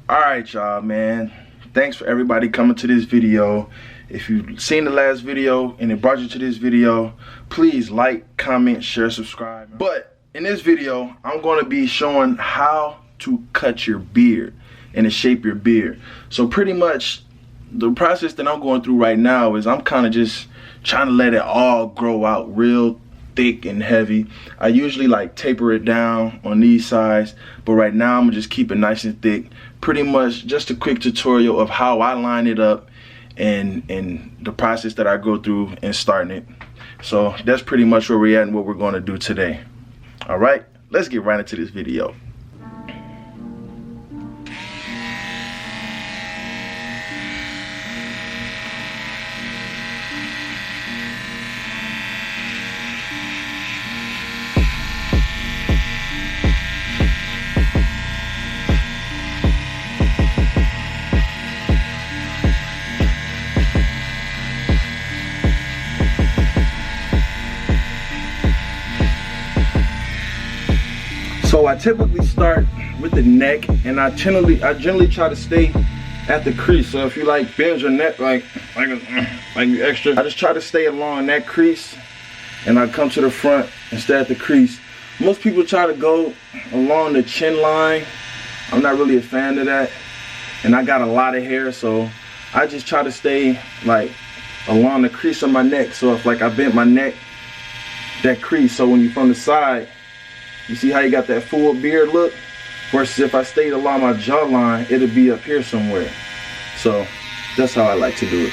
Alright y'all, man, thanks for everybody coming to this video. If you've seen the last video and it brought you to this video, please like, comment, share, subscribe. But in this video, I'm going to be showing how to cut your beard and to shape your beard. So pretty much the process that I'm going through right now is I'm kind of just trying to let it all grow out real thick and heavy. I usually like taper it down on these sides, but right now I'm gonna just keep it nice and thick. Pretty much just a quick tutorial of how I line it up and the process that I go through in starting it. So that's pretty much where we're at and what we're going to do today. All right, let's get right into this video. So I typically start with the neck, and I generally try to stay at the crease. So if you like bend your neck like extra, I just try to stay along that crease, and I come to the front and stay at the crease. Most people try to go along the chin line. I'm not really a fan of that, and I got a lot of hair, so I just try to stay like along the crease of my neck. So if like I bent my neck, that crease, so when you're from the side, you see how you got that full beard look? Versus if I stayed along my jawline, it'll be up here somewhere. So that's how I like to do it.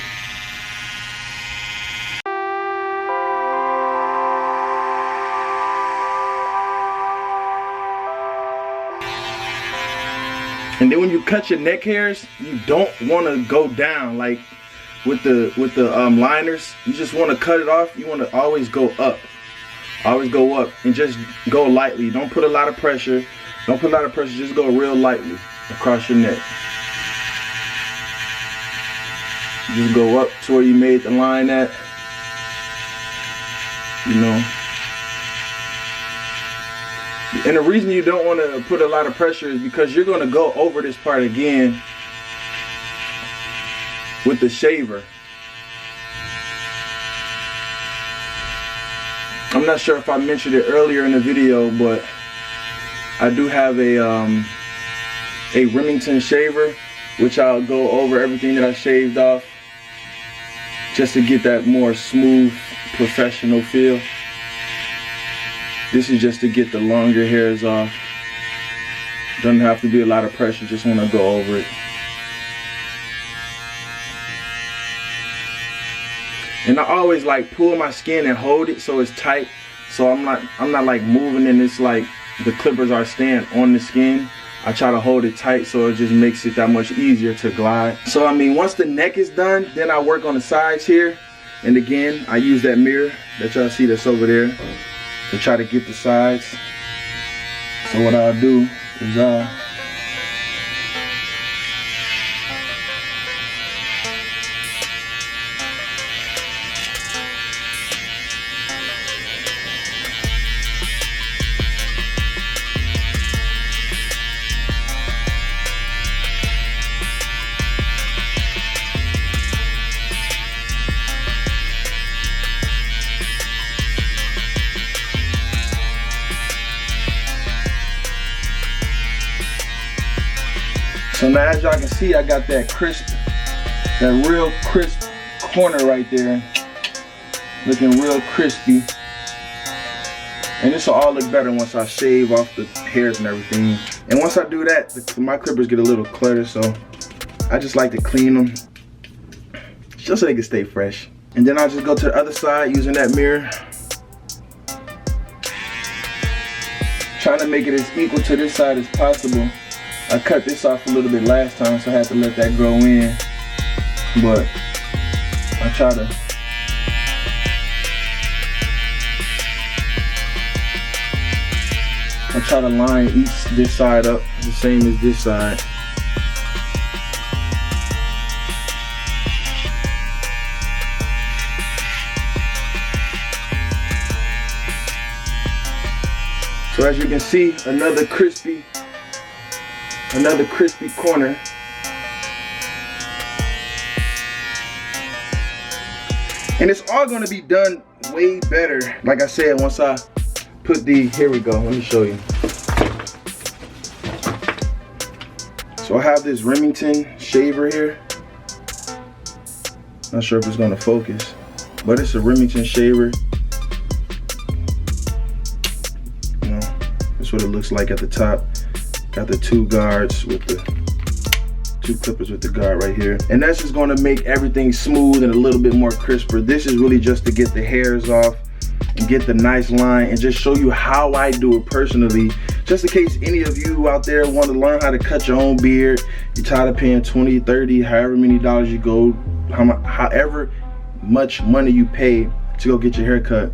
And then when you cut your neck hairs, you don't want to go down like with the liners. You just want to cut it off. You want to always go up. Always go up and just go lightly. Don't put a lot of pressure. Don't put a lot of pressure. Just go real lightly across your neck. Just go up to where you made the line at. You know. And the reason you don't want to put a lot of pressure is because you're going to go over this part again with the shaver. I'm not sure if I mentioned it earlier in the video, but I do have a Remington shaver, which I'll go over everything that I shaved off just to get that more smooth, professional feel. This is just to get the longer hairs off. Doesn't have to be a lot of pressure, just want to go over it. And I always like pull my skin and hold it so it's tight. So I'm not like moving and it's like the clippers are staying on the skin. I try to hold it tight so it just makes it that much easier to glide. So I mean, once the neck is done, then I work on the sides here. And again, I use that mirror that y'all see that's over there to try to get the sides. So what I'll do is so now as y'all can see, I got that real crisp corner right there, looking real crispy. And this will all look better once I shave off the hairs and everything. And once I do that, my clippers get a little cluttered, so I just like to clean them just so they can stay fresh. And then I just go to the other side using that mirror, trying to make it as equal to this side as possible. I cut this off a little bit last time, so I had to let that grow in. But I try to line this side up the same as this side. So as you can see, another crispy another crispy corner. And it's all gonna be done way better, like I said, once I put the, here we go, let me show you. So I have this Remington shaver here. Not sure if it's gonna focus, but it's a Remington shaver. You know, that's what it looks like at the top. Got the two guards with the two clippers with the guard right here. And that's just gonna make everything smooth and a little bit more crisper. This is really just to get the hairs off and get the nice line and just show you how I do it personally. Just in case any of you out there want to learn how to cut your own beard, you're tired of paying 20, 30, however many dollars you go, however much money you pay to go get your hair cut.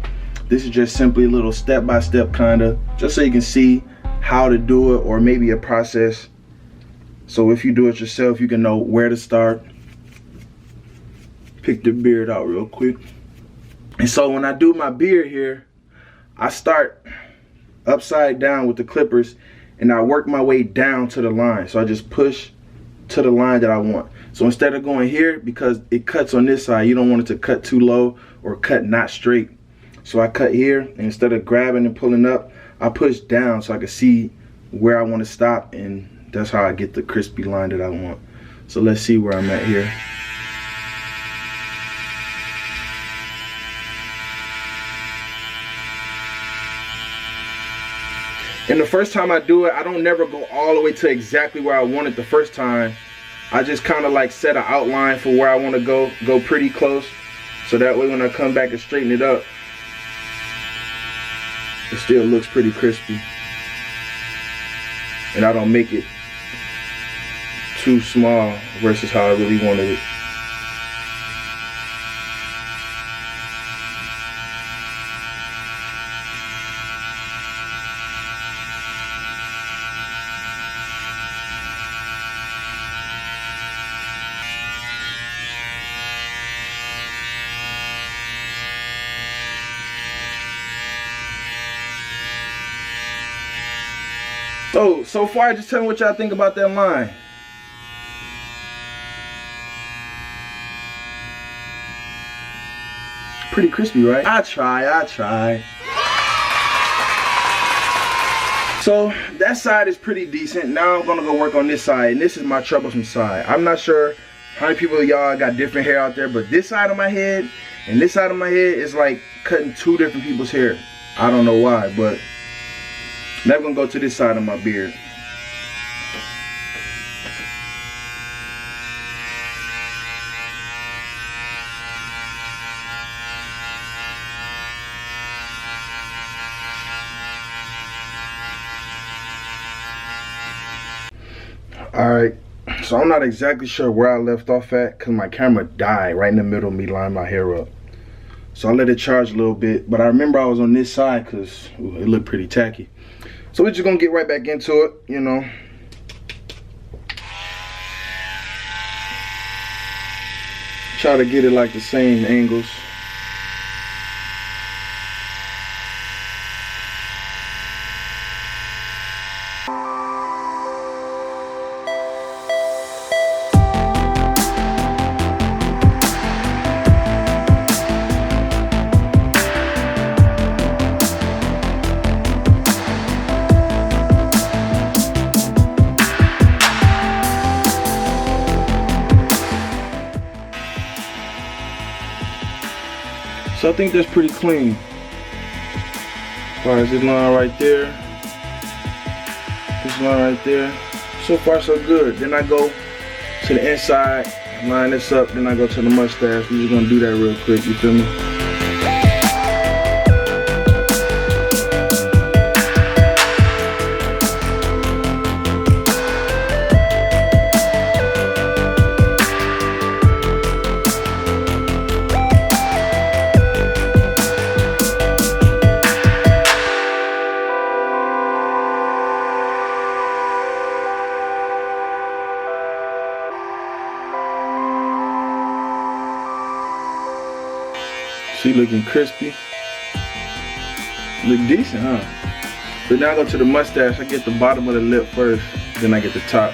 This is just simply a little step-by-step kinda, just so you can see how to do it, or maybe a process. So if you do it yourself, you can know where to start. Pick the beard out real quick. And so when I do my beard here, I start upside down with the clippers and I work my way down to the line. So I just push to the line that I want. So instead of going here, because it cuts on this side, you don't want it to cut too low or cut not straight. So I cut here, and instead of grabbing and pulling up, I push down so I can see where I want to stop, and that's how I get the crispy line that I want. So let's see where I'm at here. And the first time I do it, I don't never go all the way to exactly where I want it the first time. I just kind of like set an outline for where I want to go pretty close. So that way when I come back and straighten it up, it still looks pretty crispy. And I don't make it too small versus how I really wanted it. So far, just tell me what y'all think about that line. Pretty crispy, right? I try. So that side is pretty decent. Now I'm gonna go work on this side, and this is my troublesome side. I'm not sure how many people of y'all got different hair out there, but this side of my head and this side of my head is like cutting two different people's hair. I don't know why, but now I'm gonna go to this side of my beard. Alright, so I'm not exactly sure where I left off at because my camera died right in the middle of me lining my hair up. So I let it charge a little bit, but I remember I was on this side because it looked pretty tacky. So we're just gonna get right back into it, you know. Try to get it like the same angles. So I think that's pretty clean. As far as this line right there, this line right there. So far so good. Then I go to the inside, line this up, then I go to the mustache. We're just gonna do that real quick, you feel me? See, looking crispy. Look decent, huh? So now I go to the mustache. I get the bottom of the lip first, then I get the top.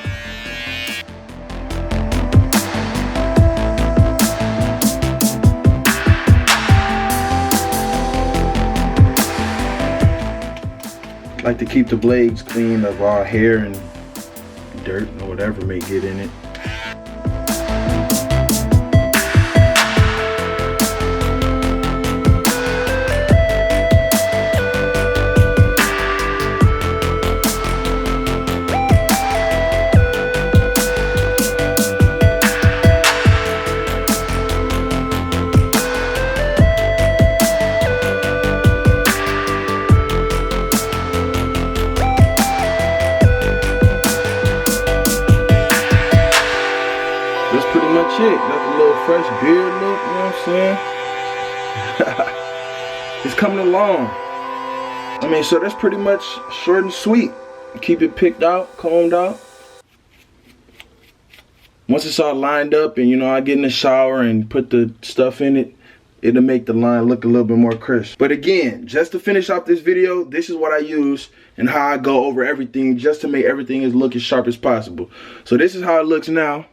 I like to keep the blades clean of all hair and dirt or whatever may get in it. That's pretty much it. Like a little fresh beard look, you know what I'm saying? It's coming along. I mean, so that's pretty much short and sweet. Keep it picked out, combed out. Once it's all lined up and, you know, I get in the shower and put the stuff in it, it'll make the line look a little bit more crisp. But again, just to finish off this video, this is what I use and how I go over everything just to make everything look as sharp as possible. So this is how it looks now.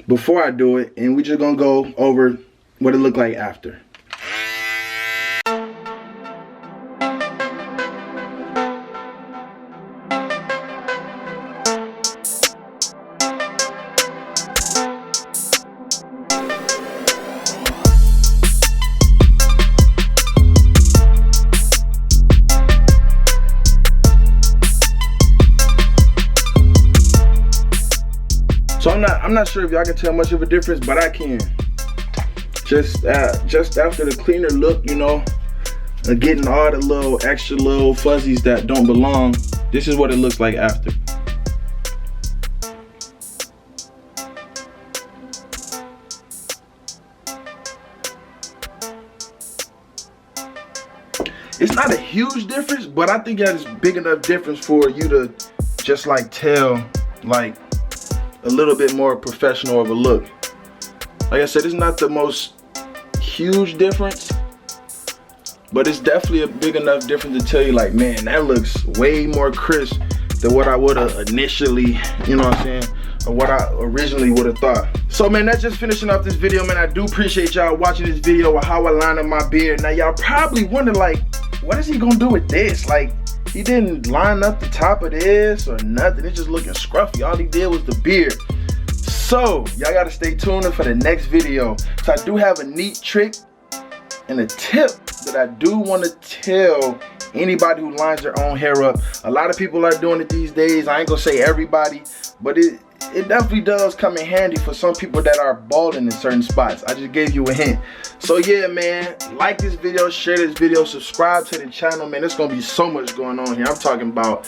Before I do it, and we just gonna go over what it looked like after. So I'm not sure if y'all can tell much of a difference, but I can. Just after the cleaner look, you know, getting all the little extra little fuzzies that don't belong, this is what it looks like after. It's not a huge difference, but I think that is big enough difference for you to just like tell like a little bit more professional of a look. Like I said, it's not the most huge difference, but it's definitely a big enough difference to tell you like, man, that looks way more crisp than what I would have initially, you know what I'm saying, or what I originally would have thought. So man, that's just finishing up this video, man. I do appreciate y'all watching this video of how I line up my beard. Now y'all probably wonder like, what is he gonna do with this? Like, he didn't line up the top of this or nothing. It's just looking scruffy. All he did was the beard. So y'all gotta stay tuned for the next video. So I do have a neat trick and a tip that I do want to tell anybody who lines their own hair up. A lot of people are doing it these days. I ain't gonna say everybody, but it definitely does come in handy for some people that are balding in certain spots. I just gave you a hint. So yeah, man, like this video, share this video, subscribe to the channel, man. There's gonna be so much going on here. I'm talking about,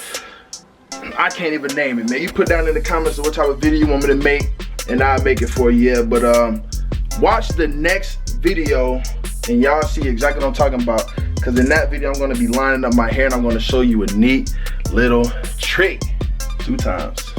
I can't even name it, man. You put down in the comments what type of video you want me to make, and I'll make it for you. Yeah, but watch the next video and y'all see exactly what I'm talking about, because in that video I'm gonna be lining up my hair and I'm gonna show you a neat little trick 2 times.